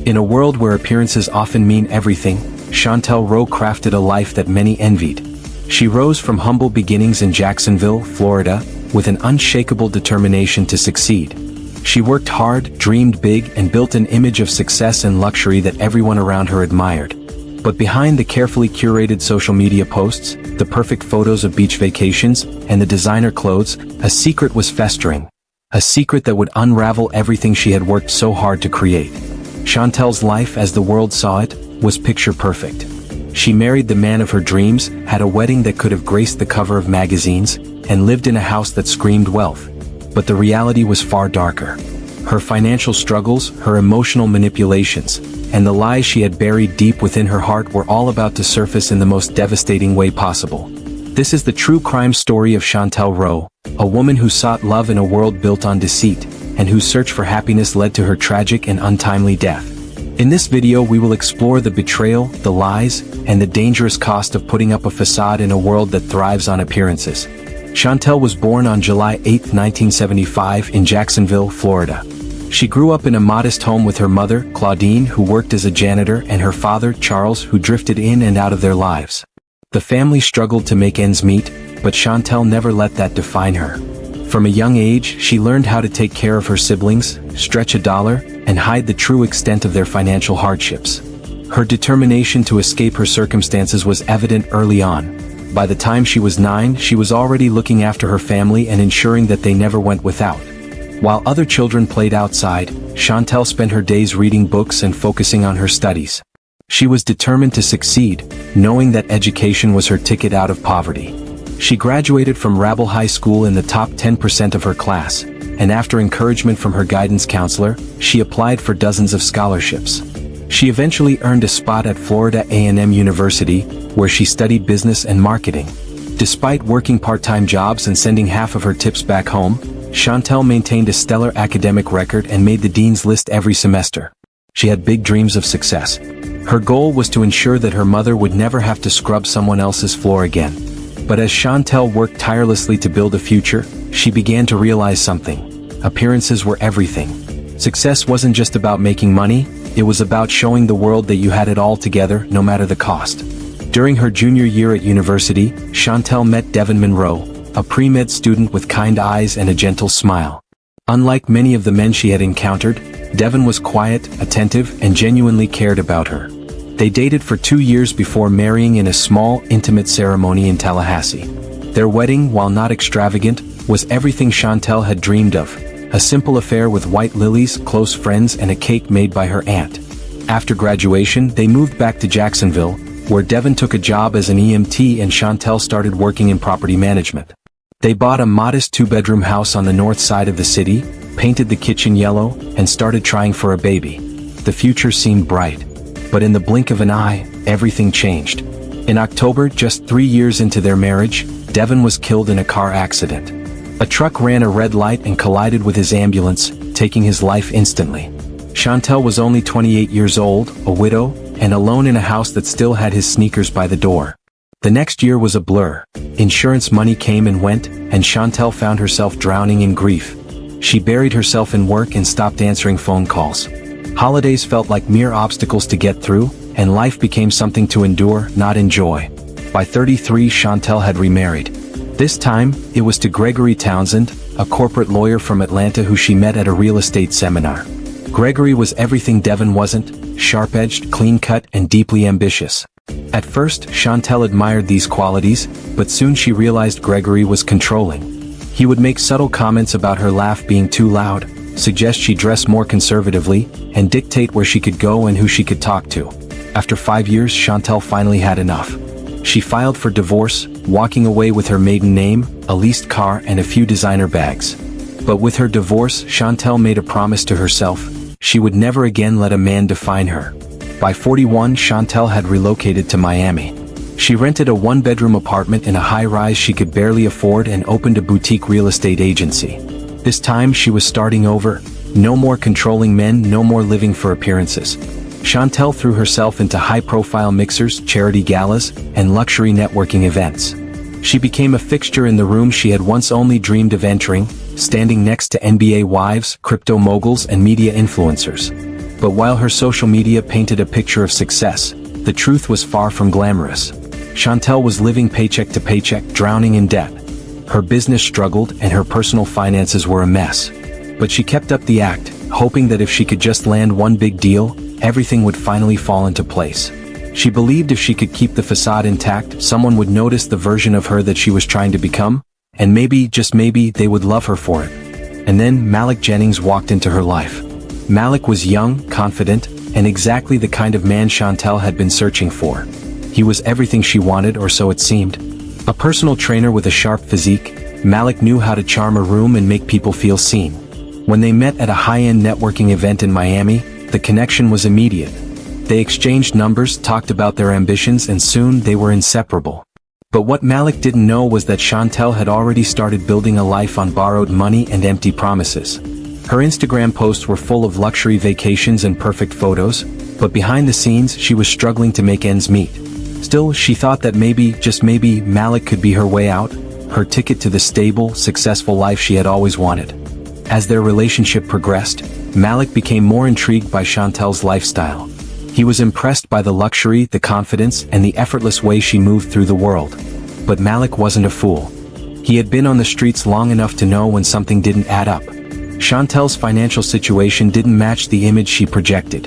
In a world where appearances often mean everything, Chantel Row crafted a life that many envied. She rose from humble beginnings in Jacksonville, Florida, with an unshakable determination to succeed. She worked hard, dreamed big, and built an image of success and luxury that everyone around her admired. But behind the carefully curated social media posts, the perfect photos of beach vacations, and the designer clothes, a secret was festering. A secret that would unravel everything she had worked so hard to create. Chantel's life, as the world saw it, was picture perfect. She married the man of her dreams, had a wedding that could have graced the cover of magazines, and lived in a house that screamed wealth. But the reality was far darker. Her financial struggles, her emotional manipulations, and the lies she had buried deep within her heart were all about to surface in the most devastating way possible. This is the true crime story of Chantel Row, a woman who sought love in a world built on deceit, and whose search for happiness led to her tragic and untimely death. In this video we will explore the betrayal, the lies, and the dangerous cost of putting up a facade in a world that thrives on appearances. Chantel was born on July 8, 1975 in Jacksonville, Florida. She grew up in a modest home with her mother, Claudine, who worked as a janitor, and her father, Charles, who drifted in and out of their lives. The family struggled to make ends meet, but Chantel never let that define her. From a young age, she learned how to take care of her siblings, stretch a dollar, and hide the true extent of their financial hardships. Her determination to escape her circumstances was evident early on. By the time she was 9, she was already looking after her family and ensuring that they never went without. While other children played outside, Chantel spent her days reading books and focusing on her studies. She was determined to succeed, knowing that education was her ticket out of poverty. She graduated from Rabble High School in the top 10% of her class, and after encouragement from her guidance counselor, she applied for dozens of scholarships. She eventually earned a spot at Florida A&M University, where she studied business and marketing. Despite working part-time jobs and sending half of her tips back home, Chantel maintained a stellar academic record and made the dean's list every semester. She had big dreams of success. Her goal was to ensure that her mother would never have to scrub someone else's floor again. But as Chantel worked tirelessly to build a future, she began to realize something. Appearances were everything. Success wasn't just about making money, it was about showing the world that you had it all together, no matter the cost. During her junior year at university, Chantel met Devin Monroe, a pre-med student with kind eyes and a gentle smile. Unlike many of the men she had encountered, Devin was quiet, attentive, and genuinely cared about her. They dated for 2 years before marrying in a small, intimate ceremony in Tallahassee. Their wedding, while not extravagant, was everything Chantel had dreamed of. A simple affair with white lilies, close friends, and a cake made by her aunt. After graduation, they moved back to Jacksonville, where Devin took a job as an EMT and Chantel started working in property management. They bought a modest 2-bedroom house on the north side of the city, painted the kitchen yellow, and started trying for a baby. The future seemed bright. But in the blink of an eye, everything changed. In October, just 3 years into their marriage, Devin was killed in a car accident. A truck ran a red light and collided with his ambulance, taking his life instantly. Chantel was only 28 years old, a widow, and alone in a house that still had his sneakers by the door. The next year was a blur. Insurance money came and went, and Chantel found herself drowning in grief. She buried herself in work and stopped answering phone calls. Holidays felt like mere obstacles to get through, and life became something to endure, not enjoy. By 33, Chantel had remarried. This time, it was to Gregory Townsend, a corporate lawyer from Atlanta who she met at a real estate seminar. Gregory was everything Devin wasn't: sharp-edged, clean-cut, and deeply ambitious. At first, Chantel admired these qualities, but soon she realized Gregory was controlling. He would make subtle comments about her laugh being too loud, suggest she dress more conservatively, and dictate where she could go and who she could talk to. After 5 years, Chantel finally had enough. She filed for divorce, walking away with her maiden name, a leased car, and a few designer bags. But with her divorce, Chantel made a promise to herself: she would never again let a man define her. By 41, Chantel had relocated to Miami. She rented a 1-bedroom apartment in a high-rise she could barely afford and opened a boutique real estate agency. This time she was starting over. No more controlling men, no more living for appearances. Chantel threw herself into high-profile mixers, charity galas, and luxury networking events. She became a fixture in the room she had once only dreamed of entering, standing next to NBA wives, crypto moguls, and media influencers. But while her social media painted a picture of success, the truth was far from glamorous. Chantel was living paycheck to paycheck, drowning in debt. Her business struggled and her personal finances were a mess. But she kept up the act, hoping that if she could just land one big deal, everything would finally fall into place. She believed if she could keep the facade intact, someone would notice the version of her that she was trying to become, and maybe, just maybe, they would love her for it. And then Malik Jennings walked into her life. Malik was young, confident, and exactly the kind of man Chantel had been searching for. He was everything she wanted, or so it seemed. A personal trainer with a sharp physique, Malik knew how to charm a room and make people feel seen. When they met at a high-end networking event in Miami, the connection was immediate. They exchanged numbers, talked about their ambitions, and soon they were inseparable. But what Malik didn't know was that Chantel had already started building a life on borrowed money and empty promises. Her Instagram posts were full of luxury vacations and perfect photos, but behind the scenes she was struggling to make ends meet. Still, she thought that maybe, just maybe, Malik could be her way out, her ticket to the stable, successful life she had always wanted. As their relationship progressed, Malik became more intrigued by Chantel's lifestyle. He was impressed by the luxury, the confidence, and the effortless way she moved through the world. But Malik wasn't a fool. He had been on the streets long enough to know when something didn't add up. Chantel's financial situation didn't match the image she projected.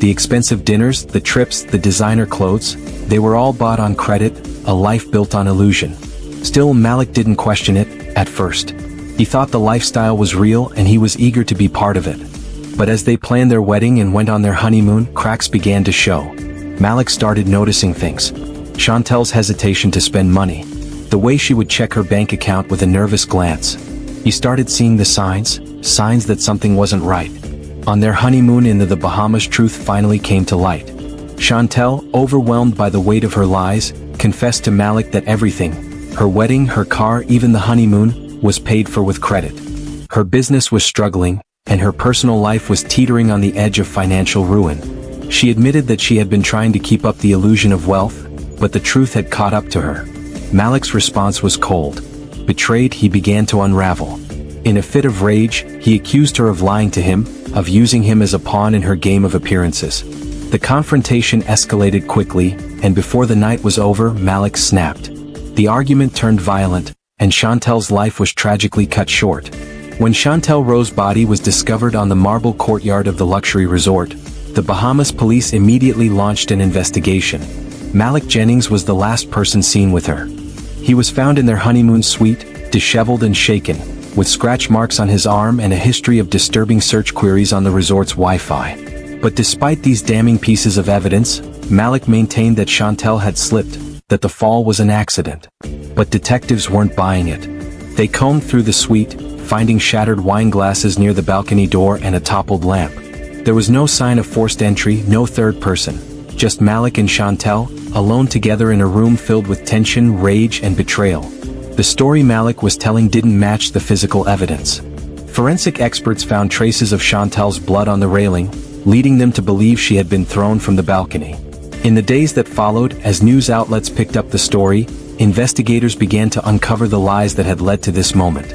The expensive dinners, the trips, the designer clothes, they were all bought on credit, a life built on illusion. Still, Malik didn't question it, at first. He thought the lifestyle was real and he was eager to be part of it. But as they planned their wedding and went on their honeymoon, cracks began to show. Malik started noticing things. Chantel's hesitation to spend money. The way she would check her bank account with a nervous glance. He started seeing the signs that something wasn't right. On their honeymoon in the Bahamas, truth finally came to light. Chantel, overwhelmed by the weight of her lies, confessed to Malik that everything, her wedding, her car, even the honeymoon, was paid for with credit. Her business was struggling, and her personal life was teetering on the edge of financial ruin. She admitted that she had been trying to keep up the illusion of wealth, but the truth had caught up to her. Malik's response was cold. Betrayed, he began to unravel. In a fit of rage, he accused her of lying to him, of using him as a pawn in her game of appearances. The confrontation escalated quickly, and before the night was over, Malik snapped. The argument turned violent, and Chantel's life was tragically cut short. When Chantel Row's body was discovered on the marble courtyard of the luxury resort, the Bahamas police immediately launched an investigation. Malik Jennings was the last person seen with her. He was found in their honeymoon suite, disheveled and shaken, with scratch marks on his arm and a history of disturbing search queries on the resort's Wi-Fi. But despite these damning pieces of evidence, Malik maintained that Chantel had slipped, that the fall was an accident. But detectives weren't buying it. They combed through the suite, finding shattered wine glasses near the balcony door and a toppled lamp. There was no sign of forced entry, no third person. Just Malik and Chantel, alone together in a room filled with tension, rage, and betrayal. The story Malik was telling didn't match the physical evidence. Forensic experts found traces of Chantel's blood on the railing, leading them to believe she had been thrown from the balcony. In the days that followed, as news outlets picked up the story, investigators began to uncover the lies that had led to this moment.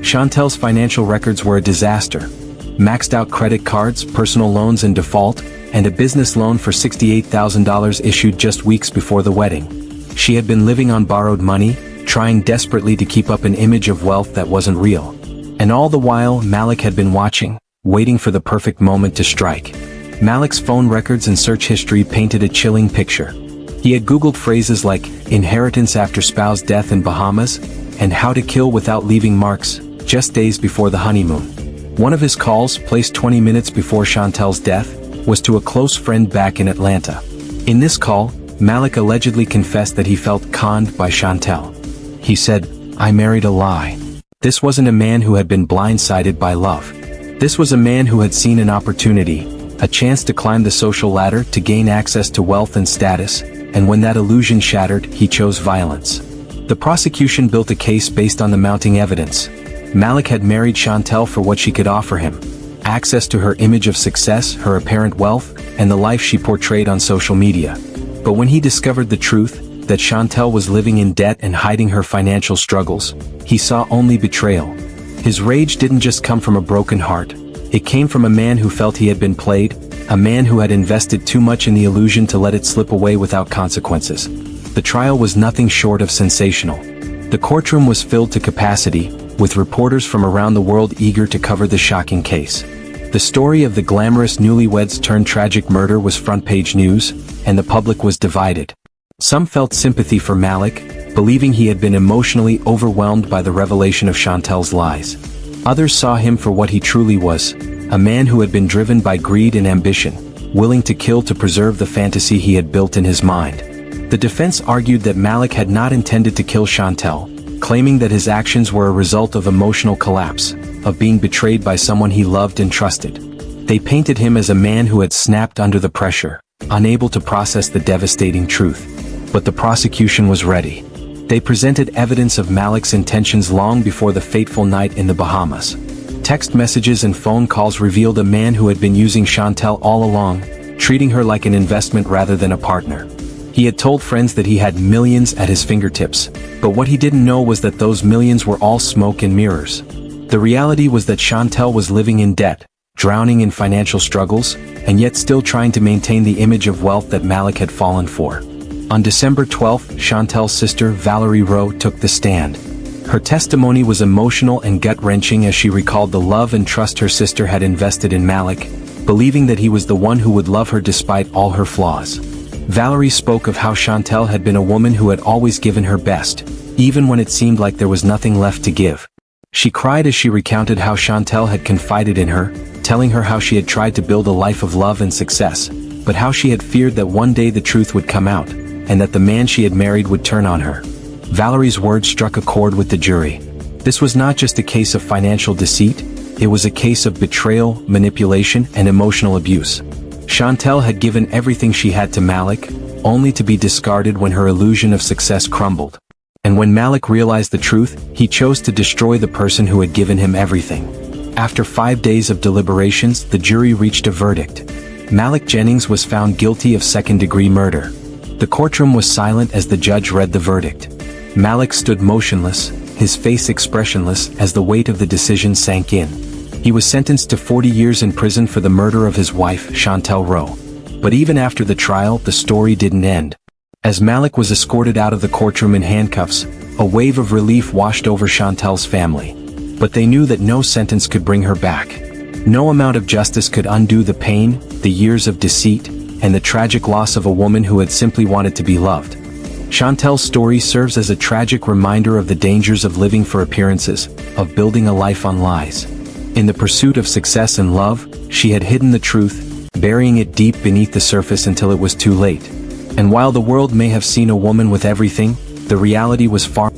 Chantel's financial records were a disaster. Maxed out credit cards, personal loans in default, and a business loan for $68,000 issued just weeks before the wedding. She had been living on borrowed money, trying desperately to keep up an image of wealth that wasn't real. And all the while, Malik had been watching, waiting for the perfect moment to strike. Malik's phone records and search history painted a chilling picture. He had Googled phrases like, inheritance after spouse death in Bahamas, and how to kill without leaving marks, just days before the honeymoon. One of his calls, placed 20 minutes before Chantel's death, was to a close friend back in Atlanta. In this call, Malik allegedly confessed that he felt conned by Chantel. He said, "I married a lie." This wasn't a man who had been blindsided by love. This was a man who had seen an opportunity, a chance to climb the social ladder, to gain access to wealth and status, and when that illusion shattered, he chose violence. The prosecution built a case based on the mounting evidence. Malik had married Chantel for what she could offer him: access to her image of success, her apparent wealth, and the life she portrayed on social media. But when he discovered the truth, that Chantel was living in debt and hiding her financial struggles, he saw only betrayal. His rage didn't just come from a broken heart. It came from a man who felt he had been played, a man who had invested too much in the illusion to let it slip away without consequences. The trial was nothing short of sensational. The courtroom was filled to capacity, with reporters from around the world eager to cover the shocking case. The story of the glamorous newlyweds turned tragic murder was front-page news, and the public was divided. Some felt sympathy for Malik, believing he had been emotionally overwhelmed by the revelation of Chantel's lies. Others saw him for what he truly was, a man who had been driven by greed and ambition, willing to kill to preserve the fantasy he had built in his mind. The defense argued that Malik had not intended to kill Chantel, claiming that his actions were a result of emotional collapse, of being betrayed by someone he loved and trusted. They painted him as a man who had snapped under the pressure, unable to process the devastating truth. But the prosecution was ready. They presented evidence of Malik's intentions long before the fateful night in the Bahamas. Text messages and phone calls revealed a man who had been using Chantel all along, treating her like an investment rather than a partner. He had told friends that he had millions at his fingertips, but what he didn't know was that those millions were all smoke and mirrors. The reality was that Chantel was living in debt, drowning in financial struggles, and yet still trying to maintain the image of wealth that Malik had fallen for. On December 12, Chantel's sister Valerie Row took the stand. Her testimony was emotional and gut-wrenching as she recalled the love and trust her sister had invested in Malik, believing that he was the one who would love her despite all her flaws. Valerie spoke of how Chantel had been a woman who had always given her best, even when it seemed like there was nothing left to give. She cried as she recounted how Chantel had confided in her, telling her how she had tried to build a life of love and success, but how she had feared that one day the truth would come out, and that the man she had married would turn on her. Valerie's words struck a chord with the jury. This was not just a case of financial deceit, it was a case of betrayal, manipulation, and emotional abuse. Chantel had given everything she had to Malik, only to be discarded when her illusion of success crumbled. And when Malik realized the truth, he chose to destroy the person who had given him everything. After 5 days of deliberations, the jury reached a verdict. Malik Jennings was found guilty of second-degree murder. The courtroom was silent as the judge read the verdict. Malik stood motionless, his face expressionless as the weight of the decision sank in. He was sentenced to 40 years in prison for the murder of his wife, Chantel Row. But even after the trial, the story didn't end. As Malik was escorted out of the courtroom in handcuffs, a wave of relief washed over Chantel's family. But they knew that no sentence could bring her back. No amount of justice could undo the pain, the years of deceit, and the tragic loss of a woman who had simply wanted to be loved. Chantel's story serves as a tragic reminder of the dangers of living for appearances, of building a life on lies. In the pursuit of success and love, she had hidden the truth, burying it deep beneath the surface until it was too late. And while the world may have seen a woman with everything, the reality was far